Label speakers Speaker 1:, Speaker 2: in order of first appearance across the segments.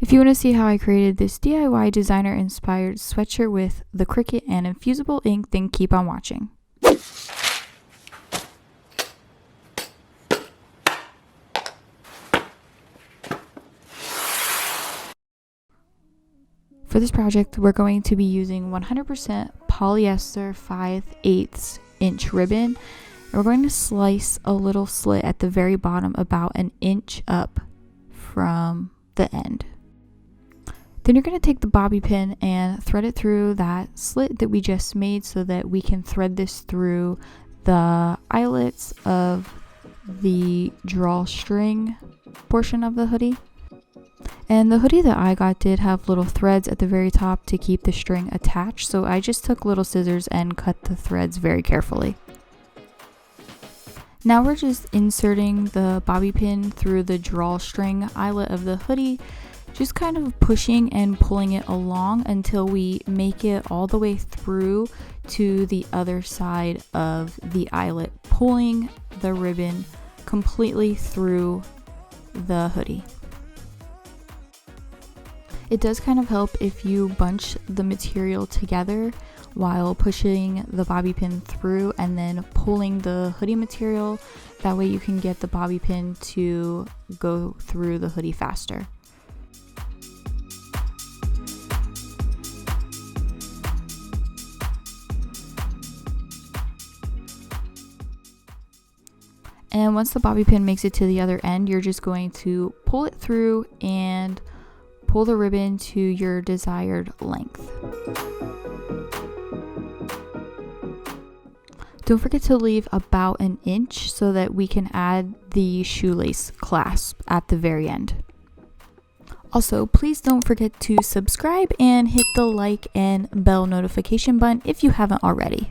Speaker 1: If you want to see how I created this DIY designer inspired sweatshirt with the Cricut and infusible ink, then keep on watching. For this project, we're going to be using 100% polyester 5/8 inch ribbon. And we're going to slice a little slit at the very bottom about an inch up from the end. Then you're going to take the bobby pin and thread it through that slit that we just made so that we can thread this through the eyelets of the drawstring portion of the hoodie. And the hoodie that I got did have little threads at the very top to keep the string attached, so I just took little scissors and cut the threads very carefully. Now we're just inserting the bobby pin through the drawstring eyelet of the hoodie, just kind of pushing and pulling it along until we make it all the way through to the other side of the eyelet, pulling the ribbon completely through the hoodie. It does kind of help if you bunch the material together while pushing the bobby pin through and then pulling the hoodie material. That way you can get the bobby pin to go through the hoodie faster. And once the bobby pin makes it to the other end, you're just going to pull it through and pull the ribbon to your desired length. Don't forget to leave about an inch so that we can add the shoelace clasp at the very end. Also, please don't forget to subscribe and hit the like and bell notification button if you haven't already.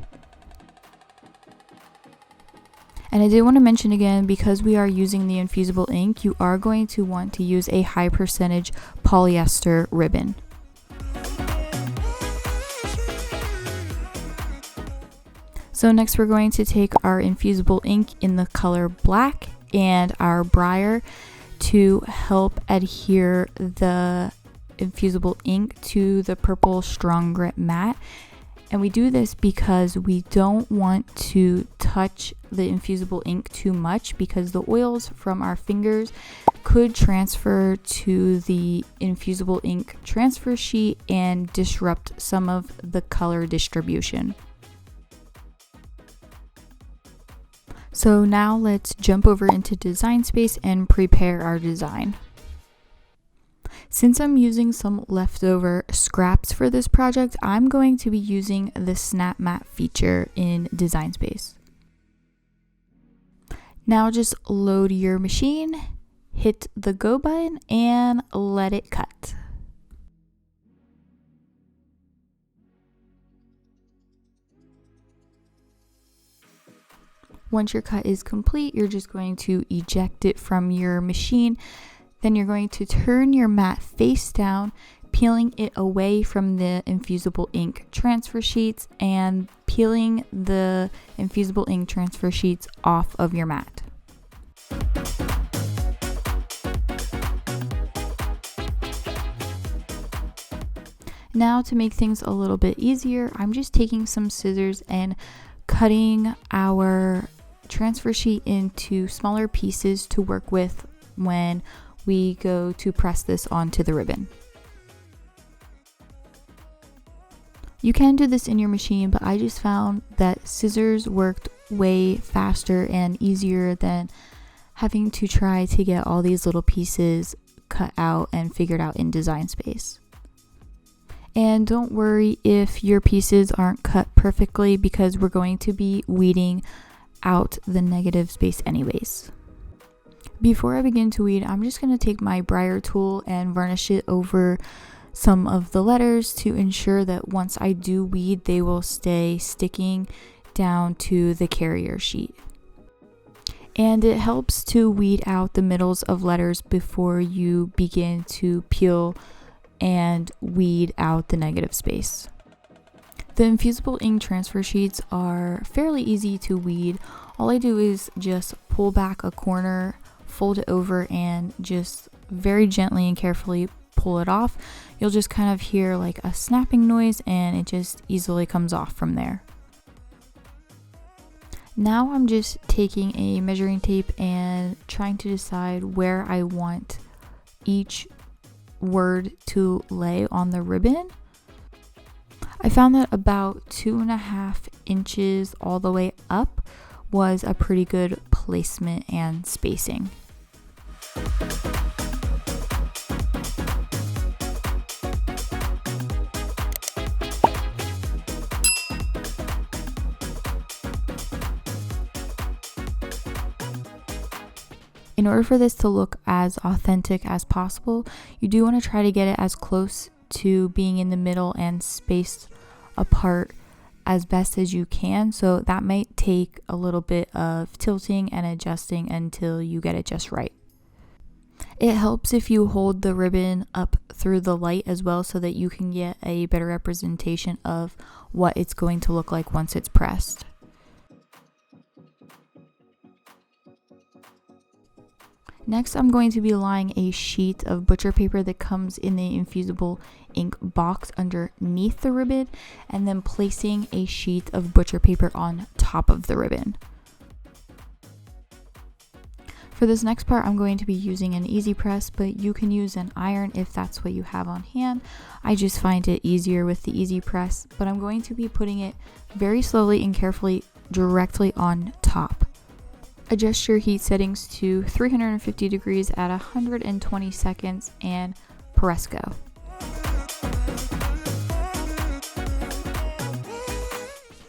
Speaker 1: And I did want to mention again, because we are using the infusible ink, you are going to want to use a high percentage polyester ribbon. So next we're going to take our infusible ink in the color black and our brayer to help adhere the infusible ink to the purple strong grit mat. And we do this because we don't want to touch the infusible ink too much, because the oils from our fingers could transfer to the infusible ink transfer sheet and disrupt some of the color distribution. So now let's jump over into Design Space and prepare our design. Since I'm using some leftover scraps for this project, I'm going to be using the snap mat feature in Design Space. Now just load your machine, hit the go button, and let it cut. Once your cut is complete, you're just going to eject it from your machine. Then you're going to turn your mat face down, peeling it away from the infusible ink transfer sheets and peeling the infusible ink transfer sheets off of your mat. Now, to make things a little bit easier, I'm just taking some scissors and cutting our transfer sheet into smaller pieces to work with when we go to press this onto the ribbon. You can do this in your machine, but I just found that scissors worked way faster and easier than having to try to get all these little pieces cut out and figured out in Design Space. And don't worry if your pieces aren't cut perfectly, because we're going to be weeding out the negative space anyways. Before I begin to weed, I'm just going to take my brayer tool and varnish it over some of the letters to ensure that once I do weed, they will stay sticking down to the carrier sheet. And it helps to weed out the middles of letters before you begin to peel and weed out the negative space. The infusible ink transfer sheets are fairly easy to weed. All I do is just pull back a corner, fold it over, and just very gently and carefully pull it off, you'll just kind of hear like a snapping noise and it just easily comes off from there. Now I'm just taking a measuring tape and trying to decide where I want each word to lay on the ribbon. I found that about 2.5 inches all the way up was a pretty good placement and spacing. In order for this to look as authentic as possible, you do want to try to get it as close to being in the middle and spaced apart as best as you can. So that might take a little bit of tilting and adjusting until you get it just right. It helps if you hold the ribbon up through the light as well so that you can get a better representation of what it's going to look like once it's pressed. Next, I'm going to be laying a sheet of butcher paper that comes in the infusible ink box underneath the ribbon, and then placing a sheet of butcher paper on top of the ribbon. For this next part, I'm going to be using an easy press, but you can use an iron if that's what you have on hand. I just find it easier with the easy press, but I'm going to be putting it very slowly and carefully directly on top. Adjust your heat settings to 350 degrees at 120 seconds and press go.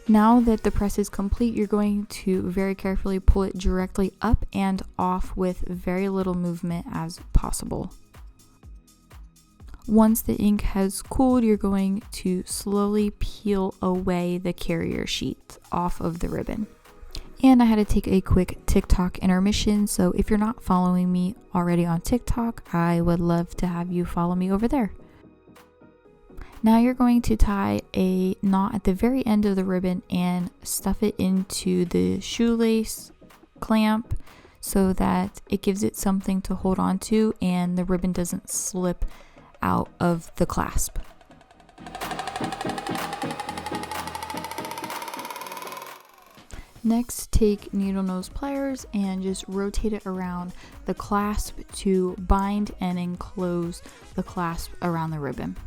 Speaker 1: Now that the press is complete, you're going to very carefully pull it directly up and off with very little movement as possible. Once the ink has cooled, you're going to slowly peel away the carrier sheet off of the ribbon. And I had to take a quick TikTok intermission, so if you're not following me already on TikTok, I would love to have you follow me over there. Now you're going to tie a knot at the very end of the ribbon and stuff it into the shoelace clamp so that it gives it something to hold on to and the ribbon doesn't slip out of the clasp. Next, take needle nose pliers and just rotate it around the clasp to bind and enclose the clasp around the ribbon.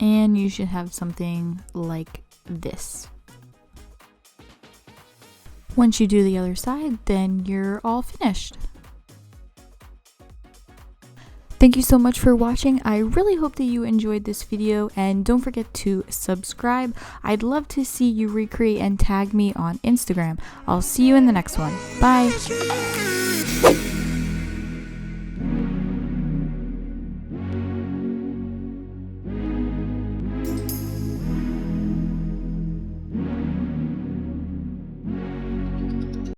Speaker 1: And you should have something like this. Once you do the other side, then you're all finished. Thank you so much for watching. I really hope that you enjoyed this video, and don't forget to subscribe. I'd love to see you recreate and tag me on Instagram. I'll see you in the next one. Bye!